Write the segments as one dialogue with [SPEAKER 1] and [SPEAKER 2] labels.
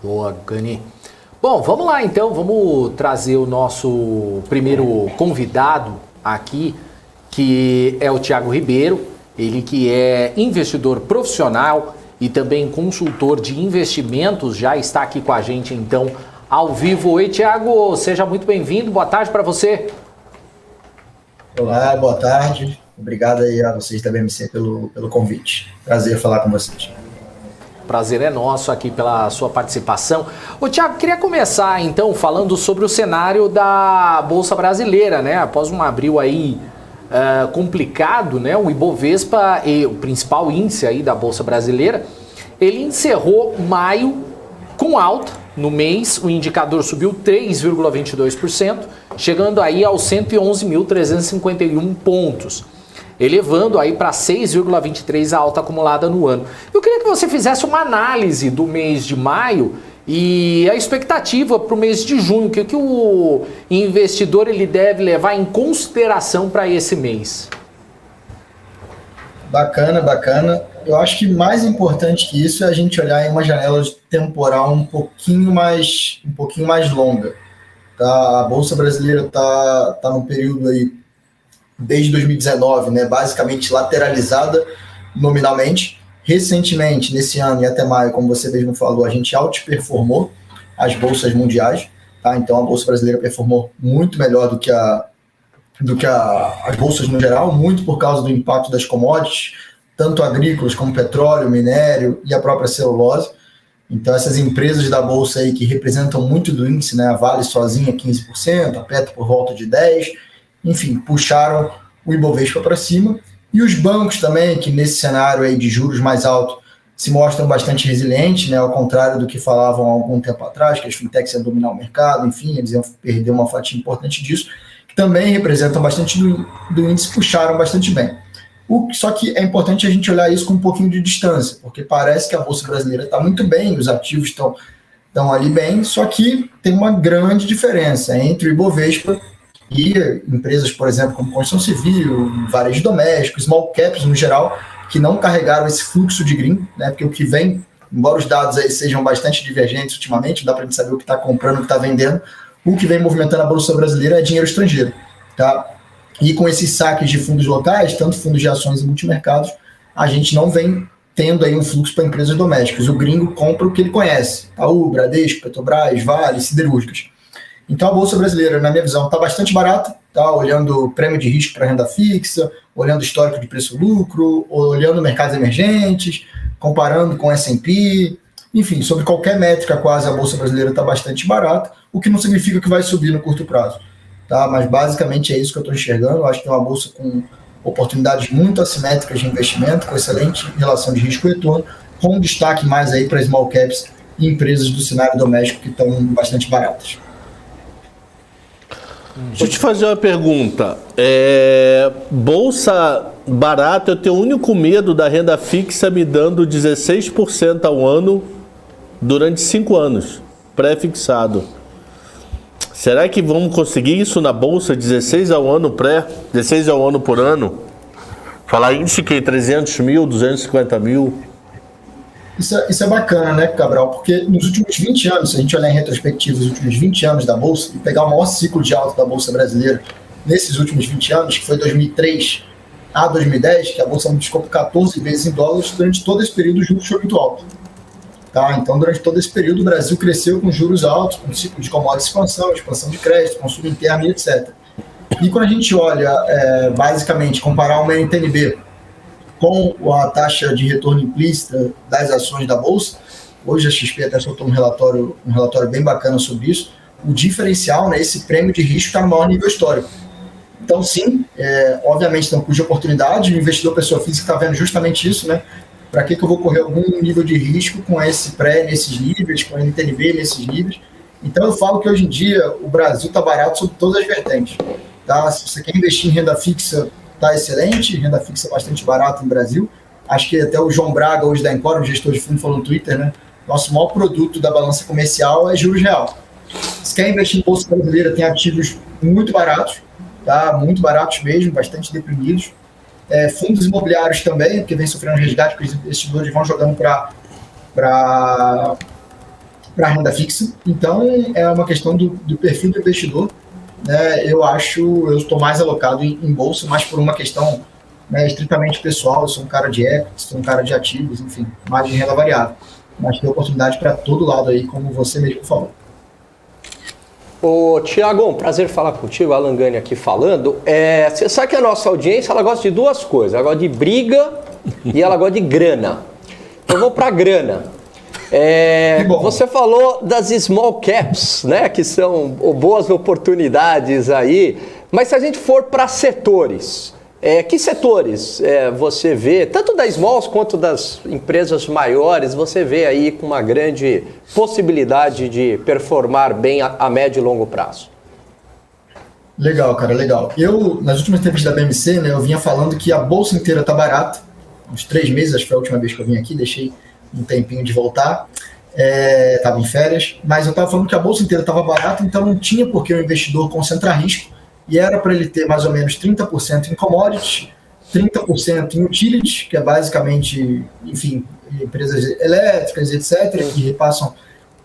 [SPEAKER 1] Boa, Gani. Bom, vamos lá então, vamos trazer o nosso primeiro convidado aqui, que é o Thiago Ribeiro, ele que é investidor profissional e também consultor de investimentos, já está aqui com a gente então ao vivo. Oi, Thiago, seja muito bem-vindo, boa tarde para você.
[SPEAKER 2] Olá, boa tarde, obrigado aí a vocês da BMC pelo convite, prazer falar com vocês.
[SPEAKER 1] Prazer é nosso aqui pela sua participação. Ô, Thiago, queria começar então falando sobre o cenário da Bolsa Brasileira, né? Após um abril aí complicado, né? O Ibovespa, o principal índice aí da Bolsa Brasileira, ele encerrou maio com alta no mês, o indicador subiu 3,22%, chegando aí aos 111.351 pontos. Elevando aí para 6,23 a alta acumulada no ano. Eu queria que você fizesse uma análise do mês de maio e a expectativa para o mês de junho, o que o investidor ele deve levar em consideração para esse mês.
[SPEAKER 2] Bacana, bacana. Eu acho que mais importante que isso é a gente olhar em uma janela temporal um pouquinho mais longa. Tá? A Bolsa Brasileira está num período aí desde 2019, né, basicamente lateralizada nominalmente. Recentemente, nesse ano e até maio, como você mesmo falou, a gente outperformou as bolsas mundiais, tá? Então a Bolsa Brasileira performou muito melhor do que as bolsas no geral, muito por causa do impacto das commodities, tanto agrícolas como petróleo, minério e a própria celulose. Então essas empresas da Bolsa aí que representam muito do índice, né, a Vale sozinha 15%, a Petro por volta de 10%, enfim, puxaram o Ibovespa para cima, e os bancos também, que nesse cenário aí de juros mais altos se mostram bastante resilientes, né, ao contrário do que falavam há algum tempo atrás, que as fintechs iam dominar o mercado, enfim, eles iam perder uma fatia importante disso, que também representam bastante do índice, puxaram bastante bem. Só que é importante a gente olhar isso com um pouquinho de distância, porque parece que a Bolsa Brasileira está muito bem, os ativos estão ali bem, só que tem uma grande diferença entre o Ibovespa e empresas, por exemplo, como construção civil, varejo doméstico, small caps no geral, que não carregaram esse fluxo de green, né? Porque o que vem, embora os dados aí sejam bastante divergentes ultimamente, dá para a gente saber o que está comprando, o que está vendendo, o que vem movimentando a Bolsa Brasileira é dinheiro estrangeiro, tá? E com esses saques de fundos locais, tanto fundos de ações e multimercados, a gente não vem tendo aí um fluxo para empresas domésticas. O gringo compra o que ele conhece, Itaú, Bradesco, Petrobras, Vale, siderúrgicas. Então a Bolsa Brasileira, na minha visão, está bastante barata, tá? Olhando o prêmio de risco para renda fixa, olhando o histórico de preço-lucro, olhando mercados emergentes, comparando com o S&P, enfim, sobre qualquer métrica quase a Bolsa Brasileira está bastante barata, o que não significa que vai subir no curto prazo. Tá? Mas basicamente é isso que eu estou enxergando. Eu acho que é uma bolsa com oportunidades muito assimétricas de investimento, com excelente relação de risco e retorno, com destaque mais aí para small caps e empresas do cenário doméstico que estão bastante baratas.
[SPEAKER 3] Deixa eu te fazer uma pergunta. Bolsa barata, eu tenho o único medo da renda fixa me dando 16% ao ano durante 5 anos, pré-fixado. Será que vamos conseguir isso na Bolsa, 16 ao ano por ano? Falar índice que 300 mil, 250 mil...
[SPEAKER 2] Isso é bacana, né, Cabral? Porque nos últimos 20 anos, se a gente olhar em retrospectiva os últimos 20 anos da Bolsa e pegar o maior ciclo de alta da Bolsa Brasileira nesses últimos 20 anos, que foi 2003 a 2010, que a Bolsa multiplicou por 14 vezes em dólares, durante todo esse período o juros foi muito alto. Tá? Então, durante todo esse período, o Brasil cresceu com juros altos, com ciclo de commodities expansão de crédito, consumo interno e etc. E quando a gente olha, basicamente, comparar uma NTNB com a taxa de retorno implícita das ações da Bolsa, hoje a XP até soltou um relatório bem bacana sobre isso, o diferencial, né, esse prêmio de risco está no maior nível histórico. Então, sim, obviamente tem um custo de oportunidade, o investidor pessoa física está vendo justamente isso, né? Para que eu vou correr algum nível de risco com esse pré nesses níveis, com a NTNB nesses níveis? Então, eu falo que hoje em dia o Brasil está barato sobre todas as vertentes. Tá? Se você quer investir em renda fixa, está excelente, renda fixa bastante barata no Brasil. Acho que até o João Braga, hoje da Encore, o gestor de fundo, falou no Twitter, né? Nosso maior produto da balança comercial é juros real. Se quer investir em Bolsa Brasileira, tem ativos muito baratos, tá? Muito baratos mesmo, bastante deprimidos. Fundos imobiliários também, porque vem sofrendo resgate, porque os investidores vão jogando para para a renda fixa. Então, é uma questão do perfil do investidor. Né? Eu estou mais alocado em bolsa, mas por uma questão, né, estritamente pessoal. Eu sou um cara de equities, sou um cara de ativos, enfim, mais de renda variável. Mas tem oportunidade para todo lado aí, como você mesmo falou.
[SPEAKER 4] Ô, Tiago, prazer falar contigo, Alan Gani aqui falando. Você sabe que a nossa audiência ela gosta de duas coisas. Ela gosta de briga e ela gosta de grana. Então vamos para grana. Você falou das small caps, né, que são boas oportunidades aí. Mas se a gente for para setores, que setores você vê, tanto das smalls quanto das empresas maiores, você vê aí com uma grande possibilidade de performar bem a médio e longo prazo?
[SPEAKER 2] Legal, cara, legal. Eu, nas últimas entrevistas da BMC, né, eu vinha falando que a bolsa inteira tá barata. Uns 3 meses, acho que foi a última vez que eu vim aqui, deixei um tempinho de voltar. Estava em férias, mas eu estava falando que a bolsa inteira estava barata, então não tinha por que o investidor concentrar risco, e era para ele ter mais ou menos 30% em commodities, 30% em utilities, que é basicamente, enfim, empresas elétricas, etc., que repassam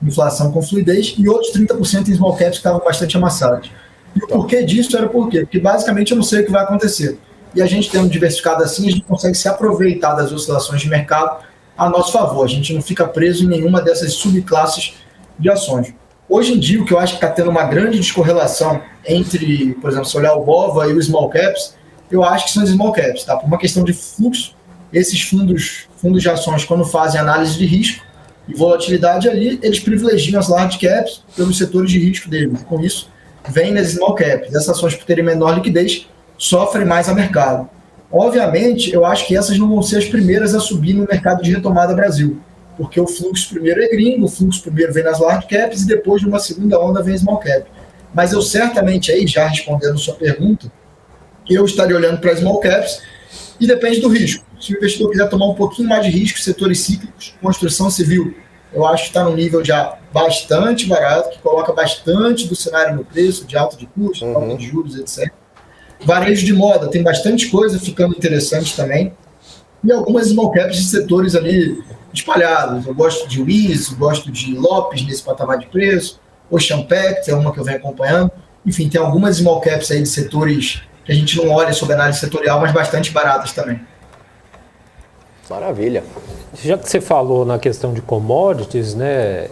[SPEAKER 2] inflação com fluidez, e outros 30% em small caps que estavam bastante amassados. E o porquê disso era por quê? Porque basicamente eu não sei o que vai acontecer. E a gente tendo diversificado assim, a gente consegue se aproveitar das oscilações de mercado a nosso favor. A gente não fica preso em nenhuma dessas subclasses de ações. Hoje em dia, o que eu acho que está tendo uma grande descorrelação entre, por exemplo, se olhar o BOVA e o Small Caps, eu acho que são os Small Caps, tá? Por uma questão de fluxo, esses fundos de ações, quando fazem análise de risco e volatilidade ali, eles privilegiam as Large Caps pelos setores de risco deles. Com isso, vem nas Small Caps. Essas ações, por terem menor liquidez, sofrem mais a mercado. Obviamente, eu acho que essas não vão ser as primeiras a subir no mercado de retomada Brasil, porque o fluxo primeiro é gringo, o fluxo primeiro vem nas large caps e depois, numa segunda onda, vem small cap. Mas eu certamente, aí, já respondendo sua pergunta, eu estaria olhando para small caps e depende do risco. Se o investidor quiser tomar um pouquinho mais de risco, setores cíclicos, construção civil, eu acho que está num nível já bastante barato, que coloca bastante do cenário no preço, de alta de custo, alta de juros, etc. Varejo de moda, tem bastante coisa ficando interessante também. E algumas small caps de setores ali espalhados. Eu gosto de Wiz, gosto de Lopes nesse patamar de preço, Ocean Pact é uma que eu venho acompanhando. Enfim, tem algumas small caps aí de setores que a gente não olha sob análise setorial, mas bastante baratas também.
[SPEAKER 4] Maravilha.
[SPEAKER 5] Já que você falou na questão de commodities, né,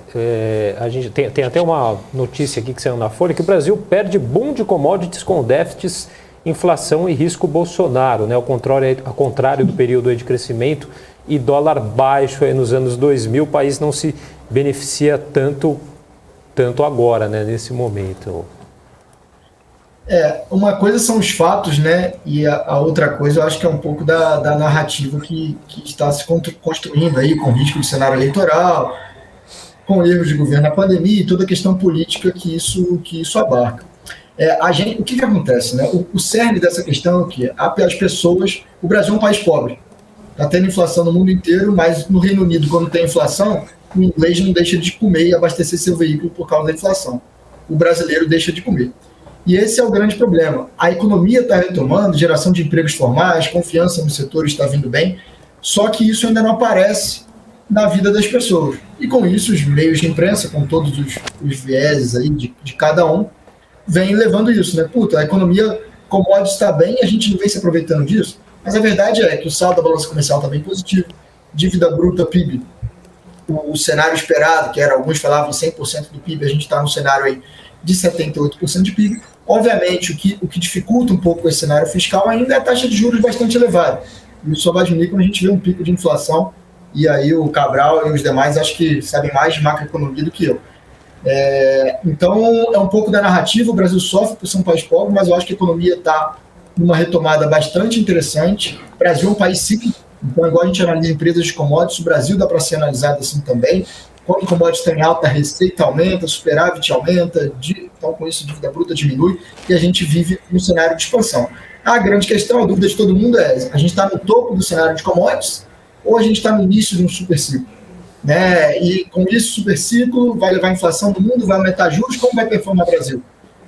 [SPEAKER 5] a gente tem até uma notícia aqui que saiu na Folha, que o Brasil perde boom de commodities com déficits, inflação e risco Bolsonaro, né, ao contrário do período aí de crescimento e dólar baixo aí nos anos 2000, o país não se beneficia tanto agora, né, nesse momento.
[SPEAKER 2] Uma coisa são os fatos, né? E a outra coisa eu acho que é um pouco da narrativa que está se construindo aí, com risco de cenário eleitoral, com erros de governo na pandemia e toda a questão política que isso abarca. O que acontece, né? O cerne dessa questão é que as pessoas... O Brasil é um país pobre. Está tendo inflação no mundo inteiro, mas no Reino Unido, quando tem inflação, o inglês não deixa de comer e abastecer seu veículo por causa da inflação. O brasileiro deixa de comer. E esse é o grande problema. A economia está retomando, geração de empregos formais, confiança no setor está vindo bem, só que isso ainda não aparece na vida das pessoas. E com isso, os meios de imprensa, com todos os vieses aí de cada um, vêm levando isso, né? A economia commodities está bem e a gente não vem se aproveitando disso. Mas a verdade é que o saldo da balança comercial está bem positivo. Dívida bruta, PIB, o cenário esperado, que era, alguns falavam em 100% do PIB, a gente está no cenário aí de 78% de PIB. Obviamente, o que dificulta um pouco esse cenário fiscal ainda é a taxa de juros bastante elevada. Isso só vai diminuir quando a gente vê um pico de inflação, e aí o Cabral e os demais acho que sabem mais de macroeconomia do que eu. Então, é um pouco da narrativa. O Brasil sofre por ser um país pobre, mas eu acho que a economia está numa retomada bastante interessante. O Brasil é um país cíclico, então, igual a gente analisa empresas de commodities, o Brasil dá para ser analisado assim também. Quando o commodities tem alta, a receita aumenta, superávit aumenta, então com isso a dívida bruta diminui e a gente vive um cenário de expansão. A grande questão, a dúvida de todo mundo é: a gente está no topo do cenário de commodities ou a gente está no início de um superciclo? Né? E com isso, o superciclo vai levar a inflação do mundo, vai aumentar juros, como vai performar o Brasil?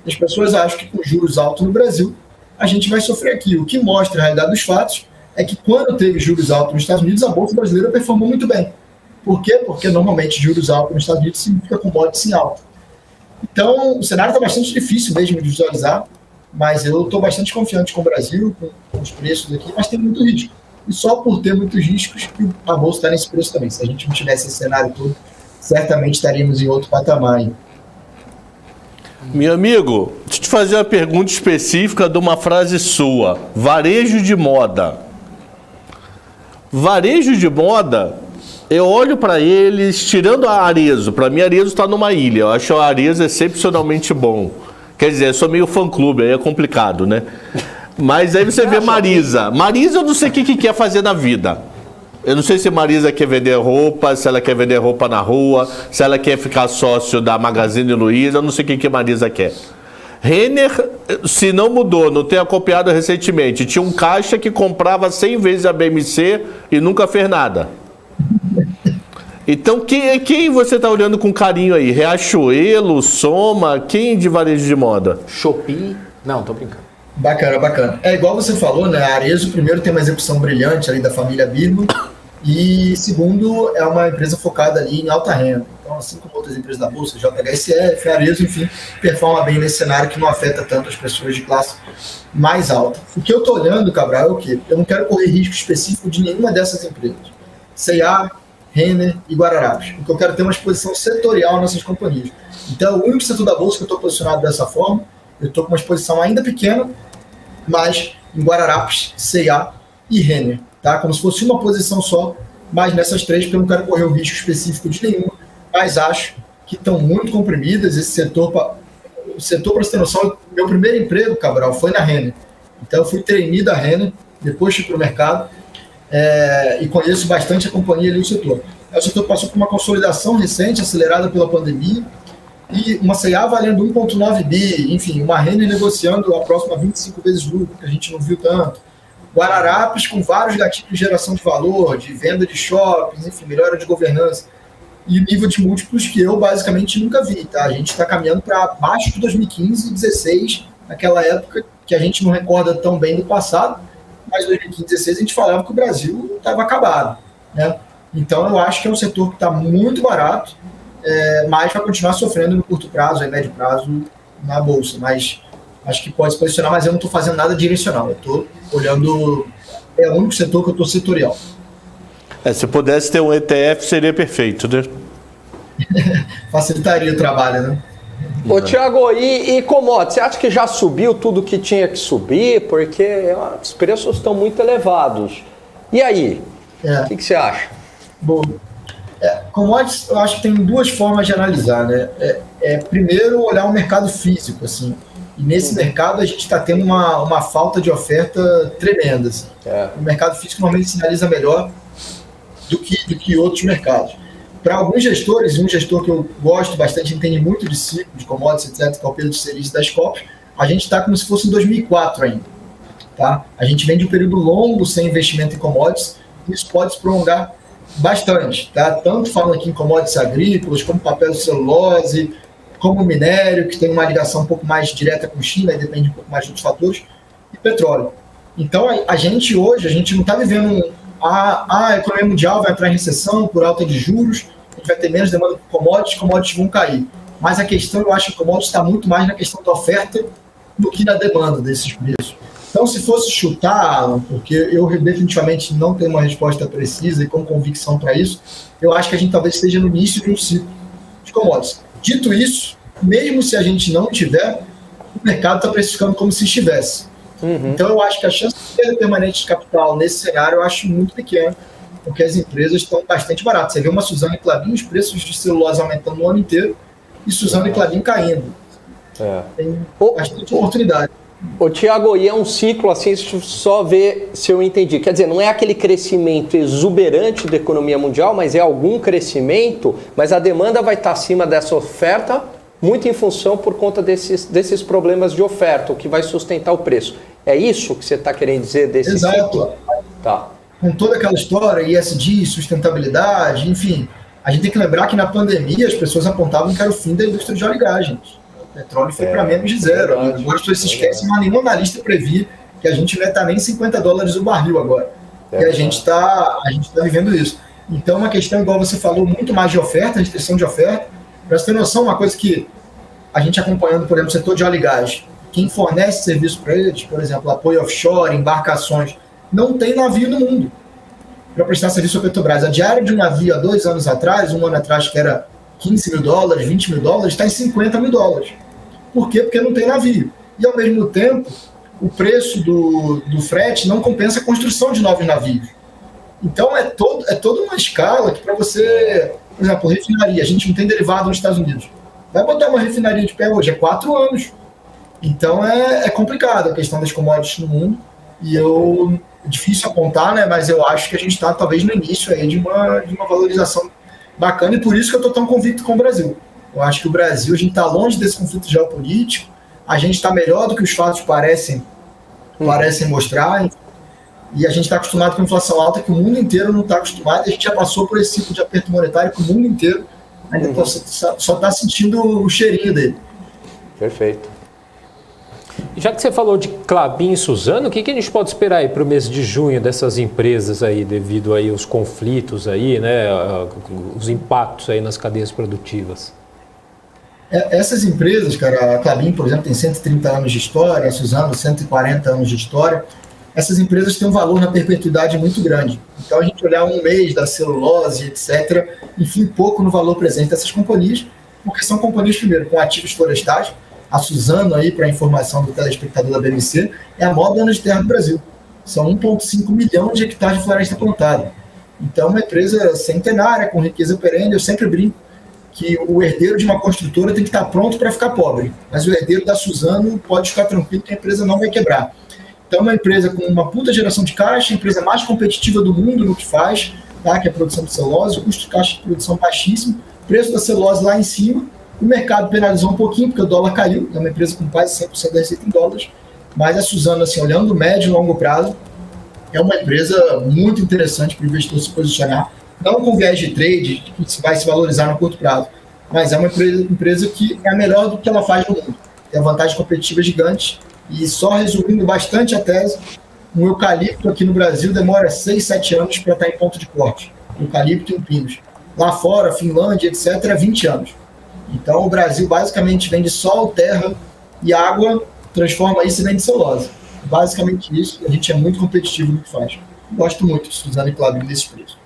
[SPEAKER 2] As pessoas acham que com juros altos no Brasil, a gente vai sofrer aqui. O que mostra a realidade dos fatos é que quando teve juros altos nos Estados Unidos, a Bolsa Brasileira performou muito bem. Por quê? Porque normalmente juros altos nos Estados Unidos significa commodities em alta. Então, o cenário está bastante difícil mesmo de visualizar, mas eu estou bastante confiante com o Brasil, com os preços aqui, mas tem muito risco. E só por ter muitos riscos que a bolsa está nesse preço também. Se a gente não tivesse esse cenário todo, certamente estaríamos em outro patamar.
[SPEAKER 3] Meu amigo, deixa eu te fazer uma pergunta específica de uma frase sua. Varejo de moda. Varejo de moda, eu olho para eles, tirando a Arezzo. Para mim, a Arezzo está numa ilha. Eu acho a Arezzo excepcionalmente bom. Quer dizer, eu sou meio fã-clube, aí é complicado, né? Mas aí você vê Marisa. Marisa eu não sei o que quer fazer na vida. Eu não sei se Marisa quer vender roupa, se ela quer vender roupa na rua, se ela quer ficar sócio da Magazine Luiza, eu não sei o que Marisa quer. Renner, se não mudou, não tem acompanhado recentemente, tinha um caixa que comprava 100 vezes a BMC e nunca fez nada. Então, quem você está olhando com carinho aí? Riachuelo, Soma, quem de varejo de moda?
[SPEAKER 1] Shopee. Não, tô brincando.
[SPEAKER 2] Bacana, bacana. É igual você falou, né? A Arezzo, primeiro, tem uma execução brilhante ali da família Birman, e segundo, é uma empresa focada ali em alta renda. Então, assim como outras empresas da Bolsa, JHSF, Arezzo, enfim, performa bem nesse cenário que não afeta tanto as pessoas de classe mais alta. O que eu estou olhando, Cabral, é o quê? Eu não quero correr risco específico de nenhuma dessas empresas. C&A, Renner e Guararapes. Porque eu quero ter uma exposição setorial nessas companhias. Então, o único setor da Bolsa que eu estou posicionado dessa forma, eu estou com uma exposição ainda pequena, mas em Guararapes, C&A e Renner. Tá? Como se fosse uma posição só, mas nessas três, porque eu não quero correr o risco específico de nenhuma, mas acho que estão muito comprimidas. Esse setor, o setor, para você ter noção, meu primeiro emprego, Cabral, foi na Renner. Então eu fui trainee da Renner, depois fui para o mercado, e conheço bastante a companhia ali no setor. O setor passou por uma consolidação recente, acelerada pela pandemia, e uma C&A valendo 1,9 bi, enfim, uma Renner negociando a próxima 25 vezes lucro, que a gente não viu tanto. Guararapes com vários gatilhos de geração de valor, de venda de shoppings, enfim, melhora de governança, e nível de múltiplos que eu basicamente nunca vi, tá? A gente está caminhando para abaixo de 2015 e 2016, naquela época que a gente não recorda tão bem do passado, mas em 2015 e 2016 a gente falava que o Brasil estava acabado, né? Então eu acho que é um setor que está muito barato, mas vai continuar sofrendo no curto prazo, e médio prazo na Bolsa, mas acho que pode se posicionar, mas eu não estou fazendo nada direcional, eu estou olhando, é o único setor que eu estou setorial.
[SPEAKER 3] Se pudesse ter um ETF seria perfeito, né?
[SPEAKER 2] Facilitaria o trabalho, né?
[SPEAKER 4] Ô, Thiago, e commodities? Você acha que já subiu tudo que tinha que subir? Porque os preços estão muito elevados. E aí? O que você acha?
[SPEAKER 2] Bom, commodities, eu acho que tem duas formas de analisar, né? Primeiro, olhar o mercado físico, assim. E nesse mercado a gente está tendo uma falta de oferta tremenda. Assim. O mercado físico normalmente sinaliza melhor do que outros mercados. Para alguns gestores, um gestor que eu gosto bastante, entende muito de ciclo, de commodities, etc., que é o Pedro Celis da Scopus, a gente está como se fosse em 2004 ainda. Tá? A gente vem de um período longo sem investimento em commodities, e isso pode se prolongar bastante. Tá? Tanto falando aqui em commodities agrícolas, como papel e celulose, como minério, que tem uma ligação um pouco mais direta com China, e depende um pouco mais de outros fatores, e petróleo. Então, a gente não está vivendo a economia mundial vai entrar em recessão por alta de juros, a gente vai ter menos demanda por commodities vão cair. Mas a questão, eu acho que commodities está muito mais na questão da oferta do que na demanda desses preços. Então, se fosse chutar, porque eu definitivamente não tenho uma resposta precisa e com convicção para isso, eu acho que a gente talvez esteja no início de um ciclo de commodities. Dito isso, mesmo se a gente não tiver, o mercado está precificando como se estivesse. Então eu acho que a chance de perda permanente de capital nesse cenário eu acho muito pequena, porque as empresas estão bastante baratas. Você vê uma Suzano e Klabin, os preços de celulose aumentando o ano inteiro, e Suzano e Klabin caindo. Tem bastante oportunidade.
[SPEAKER 4] Ô, Thiago, e é um ciclo assim, só ver se eu entendi. Quer dizer, não é aquele crescimento exuberante da economia mundial, mas é algum crescimento, mas a demanda vai estar acima dessa oferta, muito em função por conta desses problemas de oferta, o que vai sustentar o preço. É isso que você está querendo dizer desse
[SPEAKER 2] Exato.
[SPEAKER 4] ciclo? Tá.
[SPEAKER 2] Com toda aquela história, ESG, sustentabilidade, enfim, a gente tem que lembrar que na pandemia as pessoas apontavam que era o fim da indústria de óleo e gás, gente. O petróleo foi para menos de zero. Agora as pessoas se esquecem, mas nenhum analista previa que a gente não vai estar nem $50 o barril agora. E a gente tá vivendo isso. Então, uma questão, igual você falou, muito mais de oferta, restrição de oferta. Para você ter noção, uma coisa que a gente acompanhando, por exemplo, o setor de óleo e gás, quem fornece serviço para eles, por exemplo, apoio offshore, embarcações, não tem navio no mundo para prestar serviço à Petrobras. A diária de um navio há 2 anos atrás, um ano atrás, que era $15 mil, $20 mil, está em $50 mil. Por quê? Porque não tem navio. E, ao mesmo tempo, o preço do frete não compensa a construção de novos navios. Então, é toda uma escala que para você... Por exemplo, refinaria. A gente não tem derivado nos Estados Unidos. Vai botar uma refinaria de pé hoje? É 4 anos. Então, é complicado a questão das commodities no mundo. E é difícil apontar, né? Mas eu acho que a gente está, talvez, no início aí de uma valorização bacana. E por isso que eu estou tão convicto com o Brasil. Eu acho que o Brasil, a gente está longe desse conflito geopolítico. A gente está melhor do que os fatos parecem mostrar. E a gente está acostumado com inflação alta que o mundo inteiro não está acostumado. A gente já passou por esse ciclo de aperto monetário que o mundo inteiro ainda só está sentindo o cheirinho dele.
[SPEAKER 4] Perfeito.
[SPEAKER 5] Já que você falou de Klabin e Suzano, o que a gente pode esperar aí para o mês de junho dessas empresas aí, devido aí aos conflitos aí, né, os impactos aí nas cadeias produtivas?
[SPEAKER 2] Essas empresas, cara, a Klabin, por exemplo, tem 130 anos de história, a Suzano 140 anos de história. Essas empresas têm um valor na perpetuidade muito grande. Então, a gente olhar um mês da celulose, etc., influi pouco no valor presente dessas companhias, porque são companhias, primeiro, com ativos florestais. A Suzano, aí, para a informação do telespectador da BMC, é a maior dona de terra do Brasil. São 1,5 milhão de hectares de floresta plantada. Então, uma empresa centenária, com riqueza perene. Eu sempre brinco que o herdeiro de uma construtora tem que estar pronto para ficar pobre. Mas o herdeiro da Suzano pode ficar tranquilo que a empresa não vai quebrar. Então, é uma empresa com uma puta geração de caixa, a empresa mais competitiva do mundo no que faz, tá? Que é a produção de celulose, o custo de caixa de produção baixíssimo, preço da celulose lá em cima. O mercado penalizou um pouquinho, porque o dólar caiu, é uma empresa com quase 100% da receita em dólares, mas a Suzano, assim, olhando o médio e longo prazo, é uma empresa muito interessante para o investidor se posicionar, não com viés de trade, que vai se valorizar no curto prazo, mas é uma empresa que é a melhor do que ela faz no mundo, tem a vantagem competitiva gigante. E só resumindo bastante a tese, um eucalipto aqui no Brasil demora 6, 7 anos para estar em ponto de corte. Eucalipto e pinos. Lá fora, Finlândia, etc., 20 anos. Então, o Brasil basicamente vende sol, terra e água, transforma isso e vende celulose. Basicamente isso, a gente é muito competitivo no que faz. Gosto muito de Suzano e Klabin nesses preços.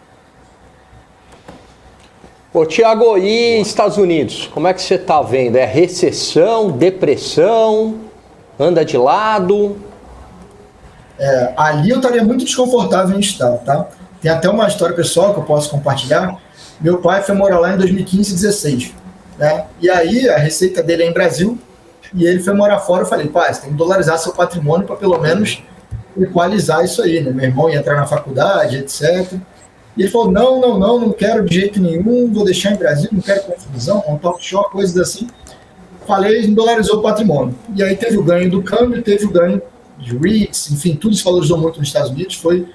[SPEAKER 4] Ô, Thiago, e Estados Unidos? Como é que você está vendo? É recessão, depressão, anda de lado?
[SPEAKER 2] Ali eu estaria muito desconfortável em estar, tá? Tem até uma história pessoal que eu posso compartilhar. Meu pai foi morar lá em 2015 e 2016. Né? E aí a receita dele é em Brasil e ele foi morar fora. Eu falei, pai, você tem que dolarizar seu patrimônio para pelo menos equalizar isso aí, né? Meu irmão ia entrar na faculdade, etc. E ele falou, não quero de jeito nenhum, vou deixar em Brasil, não quero confusão, montar offshore, coisas assim. Falei, dolarizou o patrimônio. E aí teve o ganho do câmbio, teve o ganho de REITs, enfim, tudo se valorizou muito nos Estados Unidos, foi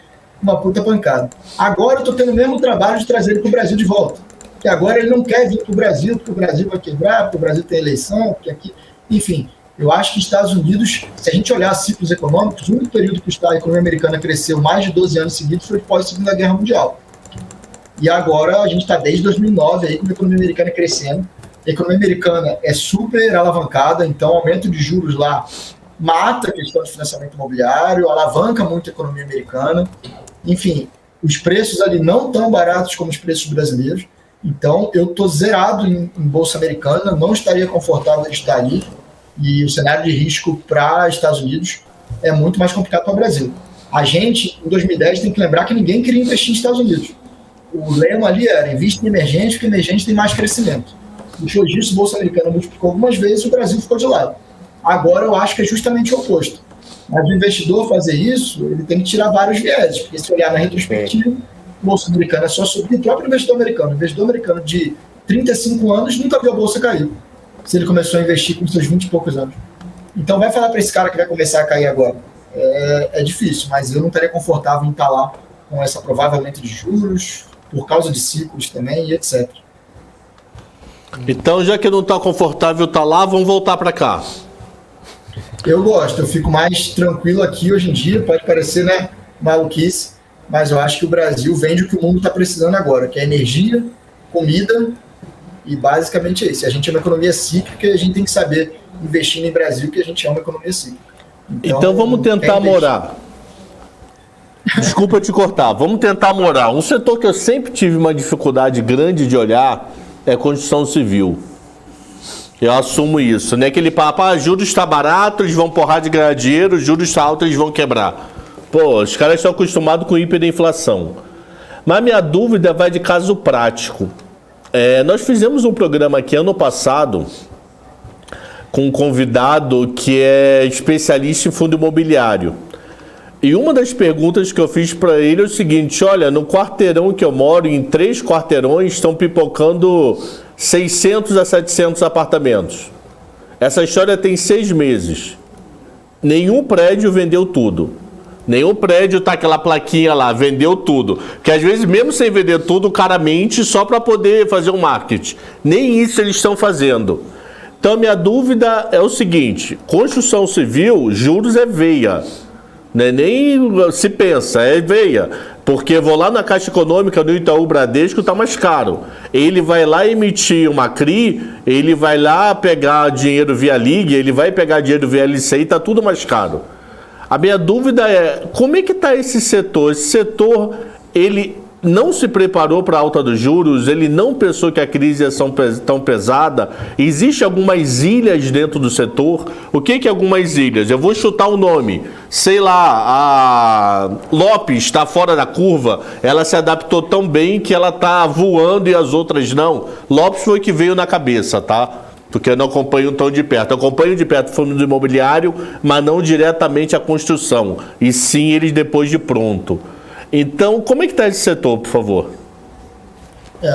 [SPEAKER 2] uma puta pancada. Agora eu estou tendo o mesmo trabalho de trazer ele para o Brasil de volta. Que agora ele não quer vir para o Brasil, porque o Brasil vai quebrar, porque o Brasil tem eleição, porque aqui... Enfim, eu acho que Estados Unidos, se a gente olhar ciclos econômicos, o único período que a economia americana cresceu mais de 12 anos seguidos foi pós-Segunda Guerra Mundial. E agora a gente está desde 2009 aí com a economia americana crescendo. A economia americana é super alavancada, então o aumento de juros lá mata a questão de financiamento imobiliário, alavanca muito a economia americana. Enfim, os preços ali não tão baratos como os preços brasileiros. Então, eu estou zerado em Bolsa Americana, não estaria confortável de estar ali. E o cenário de risco para Estados Unidos é muito mais complicado para o Brasil. A gente, em 2010, tem que lembrar que ninguém queria investir nos Estados Unidos. O lema ali era investe em emergente, porque emergente tem mais crescimento. Depois disso, a Bolsa Americana multiplicou algumas vezes e o Brasil ficou de lado. Agora, eu acho que é justamente o oposto. Mas o investidor fazer isso, ele tem que tirar vários vieses, porque se olhar na retrospectiva, a Bolsa Americana é só subir. O próprio investidor americano de 35 anos nunca viu a Bolsa cair, se ele começou a investir com seus 20 e poucos anos. Então, vai falar para esse cara que vai começar a cair agora. É difícil, mas eu não estaria confortável em estar lá com essa provável aumento de juros, por causa de ciclos também e etc.
[SPEAKER 3] Então, já que não está confortável estar lá, vamos voltar para cá.
[SPEAKER 2] Eu gosto, eu fico mais tranquilo aqui hoje em dia, pode parecer, né, maluquice, mas eu acho que o Brasil vende o que o mundo está precisando agora, que é energia, comida, e basicamente é isso. A gente é uma economia cíclica e a gente tem que saber investir no Brasil, que a gente é uma economia cíclica.
[SPEAKER 3] Então vamos tentar morar. Desculpa te cortar, vamos tentar morar. Um setor que eu sempre tive uma dificuldade grande de olhar é construção civil. Eu assumo isso, né? Aquele papo, juros está barato, eles vão porrar de ganhar dinheiro, juros está alto, eles vão quebrar. Pô, os caras estão acostumados com hiperinflação. Mas minha dúvida vai de caso prático. Nós fizemos um programa aqui ano passado com um convidado que é especialista em fundo imobiliário. E uma das perguntas que eu fiz para ele é o seguinte: olha, no quarteirão que eu moro, em 3 quarteirões, estão pipocando 600 a 700 apartamentos. Essa história tem 6 meses. Nenhum prédio vendeu tudo. Nenhum prédio tá aquela plaquinha lá, vendeu tudo. Porque às vezes, mesmo sem vender tudo, o cara mente só para poder fazer um marketing. Nem isso eles estão fazendo. Então, minha dúvida é o seguinte: construção civil, juros é veia. Né? Nem se pensa, é veia. Porque vou lá na Caixa Econômica, no Itaú Bradesco, está mais caro. Ele vai lá emitir uma CRI, ele vai lá pegar dinheiro via Ligue, ele vai pegar dinheiro via LCI, está tudo mais caro. A minha dúvida é, como é que está esse setor? Esse setor, ele não se preparou para a alta dos juros, ele não pensou que a crise ia ser tão pesada. Existe algumas ilhas dentro do setor. O que é algumas ilhas? Eu vou chutar o nome. Sei lá, a Lopes está fora da curva, ela se adaptou tão bem que ela está voando e as outras não. Lopes foi que veio na cabeça, tá? Porque eu não acompanho tão de perto. Eu acompanho de perto o fundo imobiliário, mas não diretamente a construção, e sim eles depois de pronto. Então, como é que está esse setor, por favor?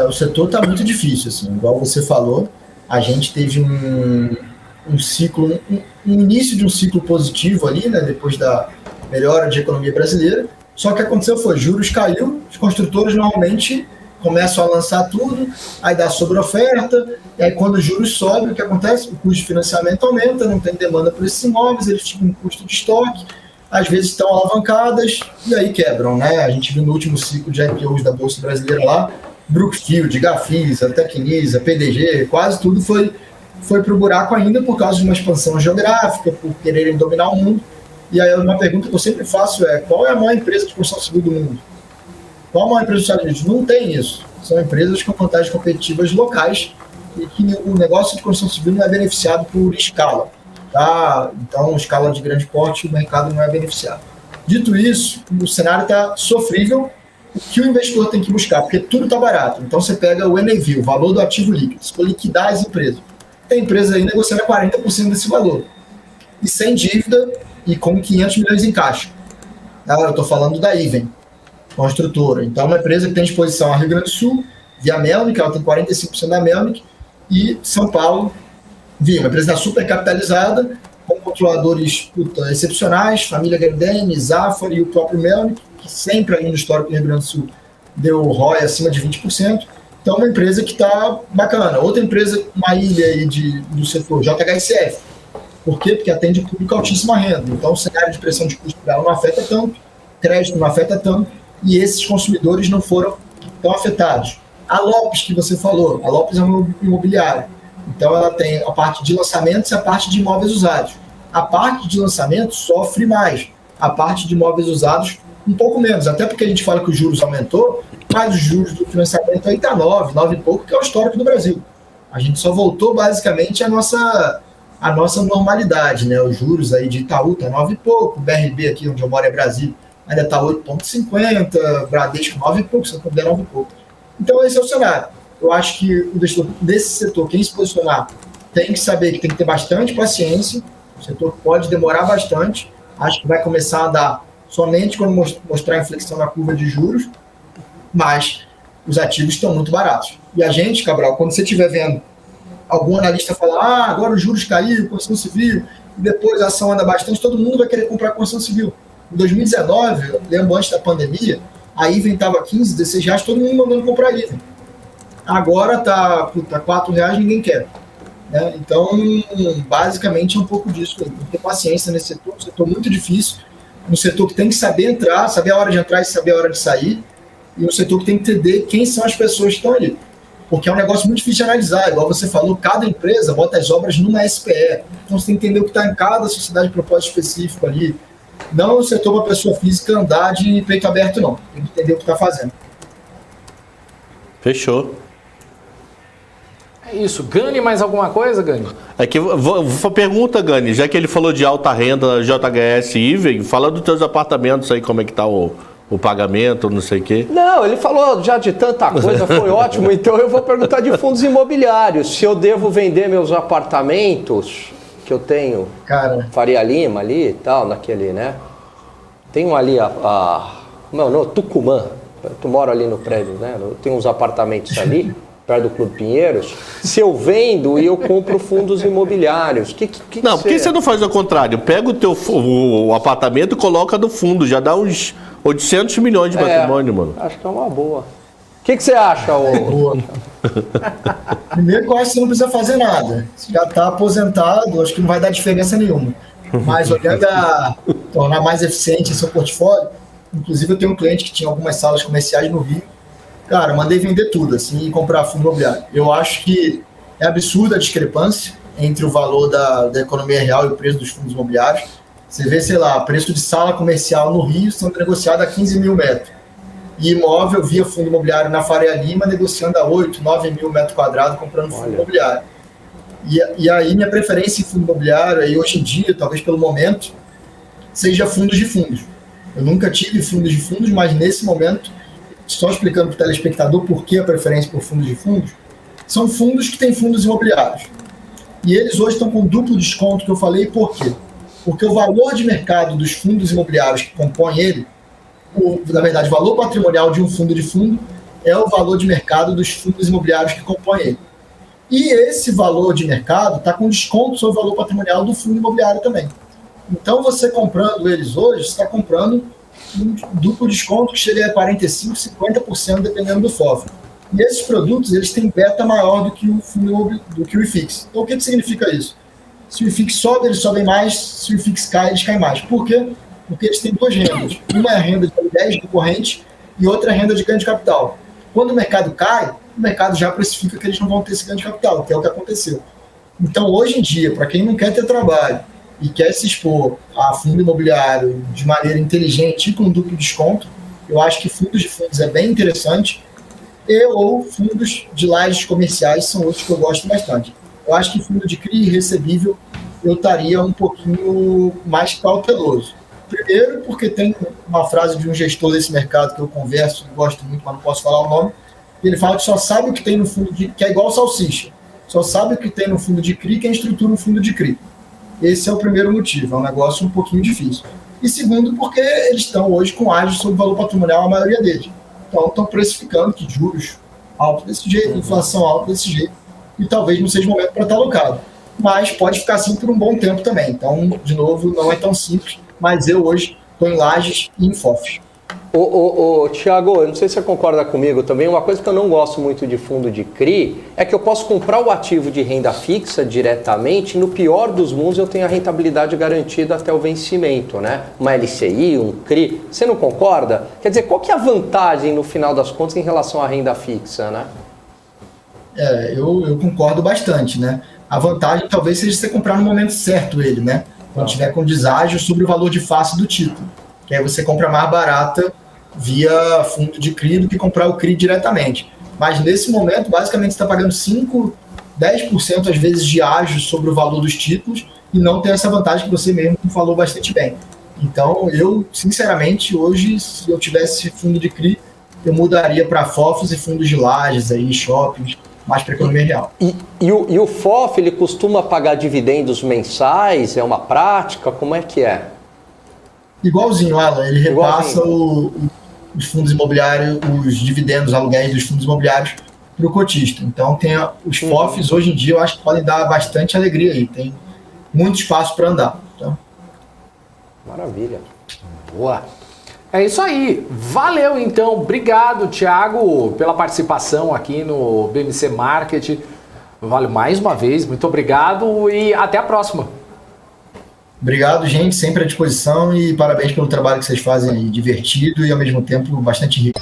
[SPEAKER 2] O setor está muito difícil, assim, igual você falou. A gente teve um ciclo, um início de um ciclo positivo ali, né, depois da melhora de economia brasileira. Só que o que aconteceu foi, juros caiu, os construtores normalmente começam a lançar tudo, aí dá sobre-oferta, e aí quando os juros sobem, o que acontece? O custo de financiamento aumenta, não tem demanda por esses imóveis, eles ficam com custo de estoque, às vezes estão alavancadas e aí quebram, né? A gente viu no último ciclo de IPOs da Bolsa Brasileira lá, Brookfield, Gafisa, Tecnisa, PDG, quase tudo foi para o buraco ainda por causa de uma expansão geográfica, por quererem dominar o mundo. E aí uma pergunta que eu sempre faço é: qual é a maior empresa de construção civil do mundo? Qual a maior empresa dos Estados Unidos? Não tem isso. São empresas com vantagens competitivas locais e que o negócio de construção civil não é beneficiado por escala. Tá? Então, escala de grande porte, o mercado não é beneficiado. Dito isso, o cenário está sofrível. O que o investidor tem que buscar? Porque tudo está barato. Então, você pega o NAV, o valor do ativo líquido, você for liquidar as empresas. Tem empresa aí negociando a 40% desse valor. E sem dívida e com 500 milhões em caixa. Eu estou falando da Iven, construtora. Então, uma empresa que tem exposição a Rio Grande do Sul, via Melnick, ela tem 45% da Melnick, e São Paulo, via uma empresa super capitalizada, com controladores excepcionais, família Gerdene, Zafari e o próprio Melnick, que sempre ali no histórico do Rio Grande do Sul deu ROI acima de 20%. Então, uma empresa que está bacana. Outra empresa, uma ilha aí do setor, JHSF. Por quê? Porque atende público altíssima renda. Então, o cenário de pressão de custo dela não afeta tanto, crédito não afeta tanto, e esses consumidores não foram tão afetados. A Lopes, que você falou, a Lopes é uma imobiliária. Então, ela tem a parte de lançamentos e a parte de imóveis usados. A parte de lançamentos sofre mais. A parte de imóveis usados, um pouco menos. Até porque a gente fala que os juros aumentou, mas os juros do financiamento aí está 9 e pouco, que é o histórico do Brasil. A gente só voltou basicamente à nossa normalidade, né? Os juros aí de Itaú está 9 e pouco, BRB aqui onde eu moro é Brasil, ainda está 8,50, Bradesco 9 e pouco, se eu puder 9 e pouco. Então esse é o cenário. Eu acho que o investidor desse setor, quem se posicionar, tem que saber que tem que ter bastante paciência, o setor pode demorar bastante, acho que vai começar a dar somente quando mostrar a inflexão na curva de juros, mas os ativos estão muito baratos. E a gente, Cabral, quando você estiver vendo algum analista falar, agora os juros caíram, construção civil, e depois a ação anda bastante, todo mundo vai querer comprar construção civil. Em 2019, lembro antes da pandemia, a Iven estava 15, 16 reais, todo mundo mandando comprar a Iven. Agora está R$4, ninguém quer. Né? Então, basicamente é um pouco disso. Tem que ter paciência nesse setor muito difícil. um setor que tem que saber entrar, saber a hora de entrar e saber a hora de sair, e um setor que tem que entender quem são as pessoas que estão ali. Porque é um negócio muito difícil de analisar. Igual você falou, cada empresa bota as obras numa SPE. Então você tem que entender o que está em cada sociedade de propósito específico ali. Não é um setor para a pessoa física andar de peito aberto, não. Tem que entender o que está fazendo.
[SPEAKER 3] Fechou.
[SPEAKER 1] É isso. Gani, mais alguma coisa, Gani?
[SPEAKER 3] Aqui, pergunta, Gani, já que ele falou de alta renda, JHS e Iven, fala dos teus apartamentos aí, como é que tá o pagamento, não sei o quê.
[SPEAKER 4] Não, ele falou já de tanta coisa, foi ótimo, então eu vou perguntar de fundos imobiliários. Se eu devo vender meus apartamentos, que eu tenho, Faria Lima ali e tal, naquele, né? Tem um ali, não, Tucumã, tu mora ali no prédio, né? Tem uns apartamentos ali, perto do Clube Pinheiros. Se eu vendo e eu compro fundos imobiliários,
[SPEAKER 3] não, por que você não faz o contrário? Pega o apartamento e coloca no fundo, já dá uns 800 milhões de patrimônio, mano.
[SPEAKER 4] Acho que é uma boa. O que você acha,
[SPEAKER 2] Boa. Primeiro, eu acho que você não precisa fazer nada. Você já está aposentado, acho que não vai dar diferença nenhuma. Mas olhando a tornar mais eficiente seu portfólio, inclusive eu tenho um cliente que tinha algumas salas comerciais no Rio. Cara, mandei vender tudo, assim, e comprar fundo imobiliário. Eu acho que é absurda a discrepância entre o valor da economia real e o preço dos fundos imobiliários. Você vê, sei lá, preço de sala comercial no Rio sendo negociado a 15 mil metros. E imóvel via fundo imobiliário na Faria Lima negociando a 8, 9 mil metros quadrados comprando fundo imobiliário. E aí minha preferência em fundo imobiliário, aí hoje em dia, talvez pelo momento, seja fundos de fundos. Eu nunca tive fundos de fundos, mas nesse momento, só explicando para o telespectador por que a preferência por fundos de fundos, são fundos que têm fundos imobiliários. E eles hoje estão com duplo desconto que eu falei, por quê? Porque o valor de mercado dos fundos imobiliários que compõem ele, na verdade, o valor patrimonial de um fundo de fundo é o valor de mercado dos fundos imobiliários que compõem ele. E esse valor de mercado está com desconto sobre o valor patrimonial do fundo imobiliário também. Então, você comprando eles hoje, você está comprando um duplo desconto que chega a 45%, 50%, dependendo do FOF. E esses produtos, eles têm beta maior do que o IFIX. Então, o que significa isso? Se o IFIX sobe, eles sobem mais. Se o IFIX cai, eles caem mais. Por quê? Porque eles têm duas rendas. Uma é a renda de aluguéis recorrente e outra é a renda de ganho de capital. Quando o mercado cai, o mercado já precifica que eles não vão ter esse ganho de capital, que é o que aconteceu. Então, hoje em dia, para quem não quer ter trabalho e quer se expor a fundo imobiliário de maneira inteligente e com duplo desconto, eu acho que fundos de fundos é bem interessante, ou fundos de lajes comerciais são outros que eu gosto bastante. Eu acho que fundo de CRI recebível eu estaria um pouquinho mais cauteloso. Primeiro, porque tem uma frase de um gestor desse mercado que eu converso, gosto muito, mas não posso falar o nome. Ele fala que só sabe o que tem no fundo de... que é igual salsicha. Só sabe o que tem no fundo de CRI quem estrutura um fundo de CRI. Esse é o primeiro motivo, é um negócio um pouquinho difícil. E segundo, porque eles estão hoje com ágio sobre o valor patrimonial, a maioria deles. Então, estão precificando que juros altos desse jeito, inflação alta desse jeito, e talvez não seja o momento para estar alocado. Mas pode ficar assim por um bom tempo também. Então, de novo, não é tão simples, mas eu hoje estou em lajes e em FOFs.
[SPEAKER 4] Thiago, eu não sei se você concorda comigo também, uma coisa que eu não gosto muito de fundo de CRI é que eu posso comprar o ativo de renda fixa diretamente, no pior dos mundos eu tenho a rentabilidade garantida até o vencimento, né? Uma LCI, um CRI, você não concorda? Quer dizer, qual que é a vantagem no final das contas em relação à renda fixa, né?
[SPEAKER 2] Eu concordo bastante, né? A vantagem talvez seja você comprar no momento certo ele, né? Quando tiver com deságio sobre o valor de face do título. Que aí você compra mais barata via fundo de CRI do que comprar o CRI diretamente. Mas nesse momento, basicamente, você está pagando 5%, 10% às vezes de ágio sobre o valor dos títulos e não tem essa vantagem que você mesmo falou bastante bem. Então, eu, sinceramente, hoje, se eu tivesse fundo de CRI, eu mudaria para FOFs e fundos de lajes, aí, shoppings, mais para a economia real.
[SPEAKER 4] E o FOF, ele costuma pagar dividendos mensais? É uma prática? Como é que é?
[SPEAKER 2] Igualzinho, Alan, ele repassa os fundos imobiliários, os dividendos, aluguéis dos fundos imobiliários para o cotista. Então, tem os FOFs, hoje em dia, eu acho que podem dar bastante alegria aí. Tem muito espaço para andar. Então.
[SPEAKER 4] Maravilha.
[SPEAKER 1] Boa. É isso aí. Valeu, então. Obrigado, Thiago, pela participação aqui no BMC Market. Valeu mais uma vez. Muito obrigado e até a próxima.
[SPEAKER 2] Obrigado, gente, sempre à disposição e parabéns pelo trabalho que vocês fazem aí, divertido e ao mesmo tempo bastante rico.